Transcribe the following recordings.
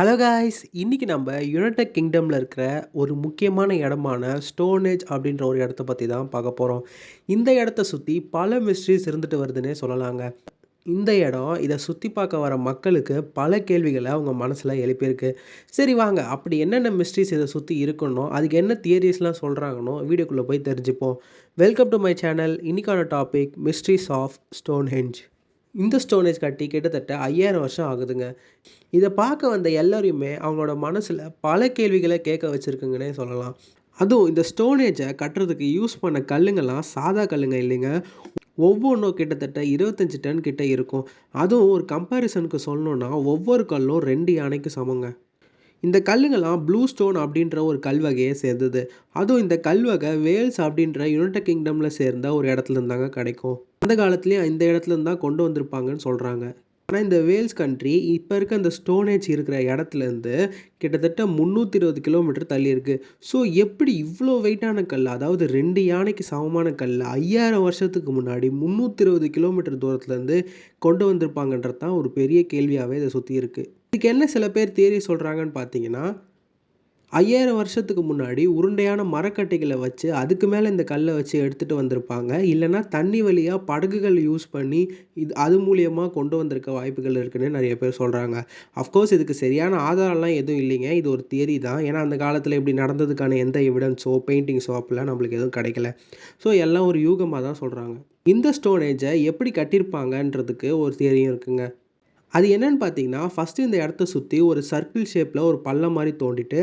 Hello guys, இன்னைக்கு நம்ம United கிங்டமில் இருக்கிற ஒரு முக்கியமான இடமான ஸ்டோனேஜ் அப்படின்ற ஒரு இடத்த பற்றி தான் பார்க்க போகிறோம். இந்த இடத்த சுற்றி பல மிஸ்ட்ரிஸ் இருந்துட்டு வருதுன்னே சொல்லலாங்க. இந்த இடம் இதை சுற்றி பார்க்க வர மக்களுக்கு பல கேள்விகளை அவங்க மனசில் எழுப்பியிருக்கு. சரி வாங்க, அப்படி என்னென்ன மிஸ்ட்ரிஸ் இதை சுற்றி இருக்கணும், அதுக்கு என்ன தியரிஸ்லாம் சொல்கிறாங்கன்னோ வீடியோக்குள்ளே போய் தெரிஞ்சுப்போம். Welcome to my channel. இன்னைக்கான டாபிக் மிஸ்ட்ரிஸ் ஆஃப் ஸ்டோன்ஹெஞ்ச். இந்த ஸ்டோனேஜ் கட்டி கிட்டத்தட்ட 5000 வருஷம் ஆகுதுங்க. இதை பார்க்க வந்த எல்லாரையுமே அவங்களோட மனசில் பல கேள்விகளை கேட்க வச்சுருக்குங்கன்னே சொல்லலாம். அதுவும் இந்த ஸ்டோனேஜை கட்டுறதுக்கு யூஸ் பண்ண கல்லுங்கள்லாம் சாதா கல்லுங்க இல்லைங்க. ஒவ்வொன்றும் கிட்டத்தட்ட 25 டன் கிட்ட இருக்கும். அதுவும் ஒரு கம்பேரிசனுக்கு சொல்லணுன்னா ஒவ்வொரு கல்லும் 2 யானைக்கு சமங்க. இந்த கல்லுங்கள்லாம் ப்ளூ ஸ்டோன் அப்படின்ற ஒரு கல்வகையை சேர்ந்தது. அதுவும் இந்த கல்வகை வேல்ஸ் அப்படின்ற யுனைடெட் கிங்டமில் சேர்ந்த ஒரு இடத்துல இருந்தாங்க கிடைக்கும். அந்த காலத்துலேயே இந்த இடத்துல இருந்தால் தான் கொண்டு வந்திருப்பாங்கன்னு சொல்கிறாங்க. ஆனால் இந்த வேல்ஸ் கண்ட்ரி இப்போ இருக்க இந்த ஸ்டோனேஜ் இருக்கிற இடத்துலேருந்து கிட்டத்தட்ட 320 கிலோமீட்டர் தள்ளி இருக்குது. ஸோ எப்படி இவ்வளோ வெயிட்டான கல், அதாவது 2 யானைக்கு சமமான கல் 5000 வருஷத்துக்கு முன்னாடி 320 கிலோமீட்டர் தூரத்துலேருந்து கொண்டு வந்திருப்பாங்கன்றது தான் ஒரு பெரிய கேள்வியாகவே இதை சுற்றி இருக்குது. இதுக்கு என்ன சில பேர் தியரி சொல்கிறாங்கன்னு பார்த்தீங்கன்னா, 5000 வருஷத்துக்கு முன்னாடி உருண்டையான மரக்கட்டைகளை வச்சு அதுக்கு மேலே இந்த கல்லை வச்சு எடுத்துகிட்டு வந்திருப்பாங்க. இல்லைனா தண்ணி வழியாக படகுகள் யூஸ் பண்ணி அது மூலியமாக கொண்டு வந்திருக்க வாய்ப்புகள் இருக்குன்னு நிறைய பேர் சொல்கிறாங்க. அஃப்கோர்ஸ் இதுக்கு சரியான ஆதாரம்லாம் எதுவும் இல்லைங்க. இது ஒரு தியரி தான். ஏன்னா அந்த காலத்தில் இப்படி நடந்ததுக்கான எந்த எவிடன்ஸோ பெயிண்டிங்ஸோ அப்பெல்லாம் நம்மளுக்கு எதுவும் கிடைக்கல. ஸோ எல்லாம் ஒரு யூகமாக தான் சொல்கிறாங்க. இந்த ஸ்டோனேஜை எப்படி கட்டியிருப்பாங்கன்றதுக்கு ஒரு தியரியும் இருக்குங்க. அது என்னன்னு பார்த்தீங்கன்னா, ஃபஸ்ட்டு இந்த இடத்த சுற்றி ஒரு சர்க்கிள் ஷேப்பில் ஒரு பள்ளம் மாதிரி தோண்டிட்டு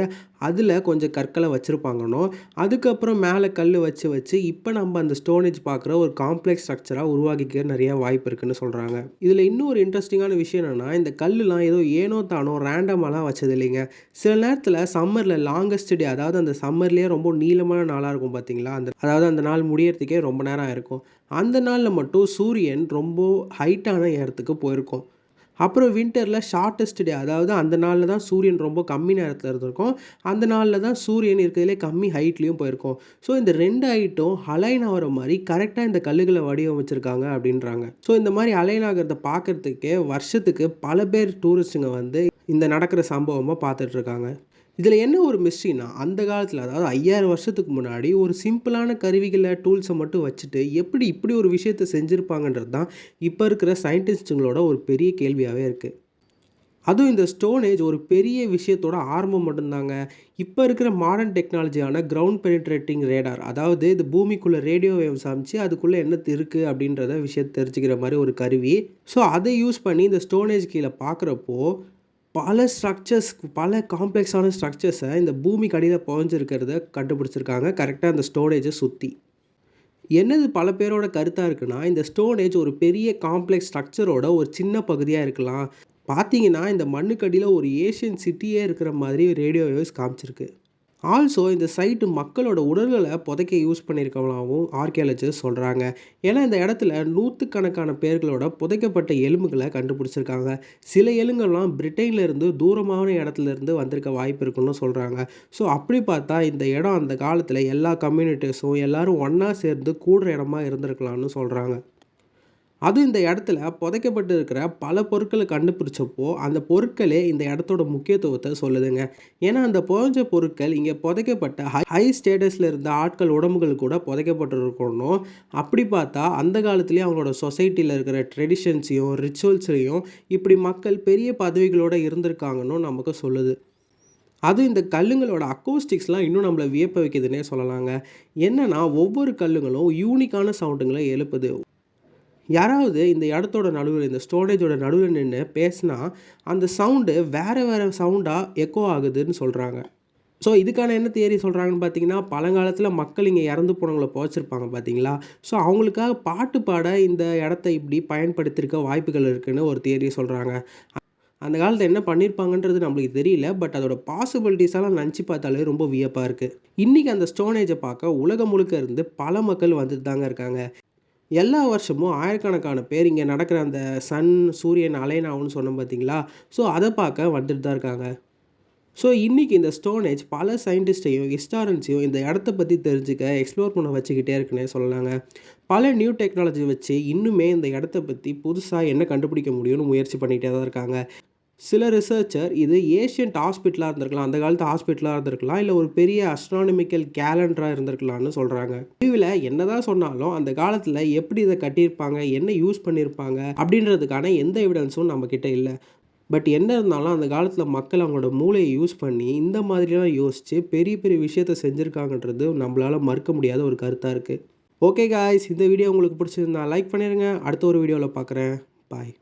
அதில் கொஞ்சம் கற்களை வச்சுருப்பாங்கன்னோ, அதுக்கப்புறம் மேலே கல் வச்சு வச்சு இப்போ நம்ம அந்த ஸ்டோனேஜ் பார்க்குற ஒரு காம்ப்ளெக்ஸ் ஸ்ட்ரக்சராக உருவாக்கிக்க நிறையா வாய்ப்பு இருக்குன்னு சொல்கிறாங்க. இதில் இன்னும் ஒரு இன்ட்ரெஸ்டிங்கான விஷயம் என்னென்னா, இந்த கல்லுலாம் ஏதோ ஏனோ தானோ ரேண்டமாலாம் வச்சது இல்லைங்க. சில நேரத்தில் சம்மரில் லாங்கஸ்ட் டே, அதாவது அந்த சம்மர்லேயே ரொம்ப நீளமான நாளாக இருக்கும் பார்த்தீங்களா, அதாவது அந்த நாள் முடியறதுக்கே ரொம்ப நேரம் ஆயிருக்கும். அந்த நாளில் மட்டும் சூரியன் ரொம்ப ஹைட்டான இடத்துக்கு போயிருக்கும். அப்புறம் வின்டரில் ஷார்ட்டஸ்ட் டே, அதாவது அந்த நாளில் தான் சூரியன் ரொம்ப கம்மி நேரத்தில் இருந்திருக்கும். அந்த நாளில் தான் சூரியன் இருக்கிறதுலே கம்மி ஹைட்லேயும் போயிருக்கும். ஸோ இந்த 2 ஹைட்டும் அலைன் ஆகிற மாதிரி கரெக்டாக இந்த கல்லுகளை வடிவமைச்சிருக்காங்க அப்படின்றாங்க. ஸோ இந்த மாதிரி அலைன் ஆகிறத பார்க்குறதுக்கே வருஷத்துக்கு பல பேர் டூரிஸ்ட்டுங்க வந்து இந்த நடக்கிற சம்பவமாக பார்த்துட்ருக்காங்க. இதில் என்ன ஒரு மிஸ்ட்ரினா, அந்த காலத்தில் அதாவது 5000 வருஷத்துக்கு முன்னாடி ஒரு சிம்பிளான கருவிகளை டூல்ஸை மட்டும் வச்சுட்டு எப்படி இப்படி ஒரு விஷயத்தை செஞ்சுருப்பாங்கன்றது தான் இப்போ இருக்கிற சயின்டிஸ்ட்டுங்களோட ஒரு பெரிய கேள்வியாகவே இருக்குது. அதுவும் இந்த ஸ்டோனேஜ் ஒரு பெரிய விஷயத்தோட ஆரம்பம் மட்டும்தாங்க. இப்போ இருக்கிற மாடர்ன் டெக்னாலஜியான கிரவுண்ட் பெனிட்ரேட்டிங் ரேடார், அதாவது இது பூமிக்குள்ளே ரேடியோ வேவ்ஸ் அமைச்சு அதுக்குள்ளே என்ன இருக்குது அப்படின்றத விஷயத்தை தெரிஞ்சுக்கிற மாதிரி ஒரு கருவி. ஸோ அதை யூஸ் பண்ணி இந்த ஸ்டோனேஜ் கீழே பார்க்குறப்போ பல ஸ்ட்ரக்சர்ஸ், பல காம்ப்ளெக்ஸான ஸ்ட்ரக்சர்ஸை இந்த பூமிக்கு அடியில் புதைஞ்சிருக்கிறத கண்டுபிடிச்சிருக்காங்க கரெக்டாக அந்த ஸ்டோனேஜை சுற்றி. என்னது பல பேரோட கருத்தாக இருக்குன்னா, இந்த ஸ்டோனேஜ் ஒரு பெரிய காம்ப்ளெக்ஸ் ஸ்ட்ரக்சரோட ஒரு சின்ன பகுதியாக இருக்கலாம். பார்த்தீங்கன்னா இந்த மண்ணுக்கடியில் ஒரு ஏஷியன் சிட்டியே இருக்கிற மாதிரி ரேடியோ வேவ்ஸ் காமிச்சிருக்கு. ஆல்சோ இந்த சைட்டு மக்களோட உடல்களை புதைக்க யூஸ் பண்ணியிருக்கவங்களாகவும் ஆர்கியாலஜிஸ்ட் சொல்கிறாங்க. ஏன்னா இந்த இடத்துல நூற்றுக்கணக்கான பேர்களோட புதைக்கப்பட்ட எலும்புகளை கண்டுபிடிச்சிருக்காங்க. சில எலும்புகள்லாம் பிரிட்டனில் இருந்து தூரமான இடத்துல இருந்து வந்திருக்க வாய்ப்பு இருக்குன்னு சொல்கிறாங்க. ஸோ அப்படி பார்த்தா இந்த இடம் அந்த காலத்தில் எல்லா கம்யூனிட்டிஸும் எல்லாரும் ஒன்றா சேர்ந்து கூடுற இடமா இருந்திருக்கலாம்னு சொல்கிறாங்க. அதுவும் இந்த இடத்துல புதைக்கப்பட்டு இருக்கிற பல பொருட்களை கண்டுபிடிச்சப்போ அந்த பொருட்களே இந்த இடத்தோட முக்கியத்துவத்தை சொல்லுதுங்க. ஏன்னா அந்த புதைஞ்ச பொருட்கள் இங்கே புதைக்கப்பட்ட ஹை ஸ்டேட்டஸில் இருந்த ஆட்கள் உடம்புகள் கூட புதைக்கப்பட்டிருக்கணும். அப்படி பார்த்தா அந்த காலத்துலேயே அவங்களோட சொசைட்டியில் இருக்கிற ட்ரெடிஷன்ஸையும் ரிச்சுவல்ஸையும் இப்படி மக்கள் பெரிய பதவிகளோடு இருந்திருக்காங்கன்னு நமக்கு சொல்லுது. அதுவும் இந்த கல்லுங்களோட அக்கோஸ்டிக்ஸ்லாம் இன்னும் நம்மளை வியப்ப வைக்குதுன்னே சொல்லலாங்க. என்னன்னா ஒவ்வொரு கல்லுங்களும் யூனிக்கான சவுண்டுங்களை எழுப்புது. யாராவது இந்த இடத்தோட நடுவில், இந்த ஸ்டோரேஜோட நடுவில் நின்று பேசினா அந்த சவுண்டு வேறு வேறு சவுண்டாக எக்கோ ஆகுதுன்னு சொல்கிறாங்க. ஸோ இதுக்கான என்ன தியரி சொல்கிறாங்கன்னு பார்த்தீங்கன்னா, பழங்காலத்தில் மக்கள் இங்கே இறந்து போனவங்கள புதைச்சிருப்பாங்க பார்த்தீங்களா. ஸோ அவங்களுக்காக பாட்டு பாட இந்த இடத்த இப்படி பயன்படுத்தியிருக்க வாய்ப்புகள் இருக்குதுன்னு ஒரு தியரி சொல்கிறாங்க. அந்த காலத்தில் என்ன பண்ணியிருப்பாங்கன்றது நம்மளுக்கு தெரியல. பட் அதோட பாசிபிலிட்டிஸ் எல்லாம் நினச்சி பார்த்தாலே ரொம்ப வியப்பாக இருக்குது. இன்றைக்கி அந்த ஸ்டோனேஜை பார்க்க உலகம் முழுக்க இருந்து பல மக்கள் வந்துட்டு தாங்க இருக்காங்க. எல்லா வருஷமும் ஆயிரக்கணக்கான பேர் இங்கே நடக்கிற அந்த சூரியன் அலைன் ஆகும்னு சொன்னோம் பார்த்தீங்களா. ஸோ அதை பார்க்க வந்துட்டு தான் இருக்காங்க. ஸோ இன்றைக்கி இந்த ஸ்டோனேஜ் பல சயின்டிஸ்ட்டையும் ஹிஸ்டாரியன்ஸையும் இந்த இடத்த பற்றி தெரிஞ்சுக்க எக்ஸ்ப்ளோர் பண்ண வச்சுக்கிட்டே இருக்குன்னே சொல்லலாங்க. பல நியூ டெக்னாலஜி வச்சு இன்னுமே இந்த இடத்த பற்றி புதுசாக என்ன கண்டுபிடிக்க முடியும்னு முயற்சி பண்ணிகிட்டே தான் இருக்காங்க. சில ரிசர்ச்சர் இது ஏஷியன்ட் ஹாஸ்பிட்டலாக இருந்திருக்கலாம், அந்த காலத்து ஹாஸ்பிட்டலாக இருந்திருக்கலாம், இல்லை ஒரு பெரிய அஸ்ட்ரானமிக்கல் கேலண்டராக இருந்திருக்கலாம்னு சொல்கிறாங்க. முடிவில் என்னதான் சொன்னாலும் அந்த காலத்தில் எப்படி இதை கட்டியிருப்பாங்க, என்ன யூஸ் பண்ணியிருப்பாங்க அப்படின்றதுக்கான எந்த எவிடன்ஸும் நம்மக்கிட்ட இல்லை. பட் என்ன இருந்தாலும் அந்த காலத்தில் மக்கள் அவங்களோட மூளையை யூஸ் பண்ணி இந்த மாதிரிலாம் யோசித்து பெரிய பெரிய விஷயத்த செஞ்சுருக்காங்கன்றது நம்மளால் மறுக்க முடியாத ஒரு கருத்தாக இருக்குது. ஓகே காய்ஸ், இந்த வீடியோ உங்களுக்கு பிடிச்சிருந்தா லைக் பண்ணிடுங்க. அடுத்த ஒரு வீடியோவில் பார்க்குறேன். பாய்.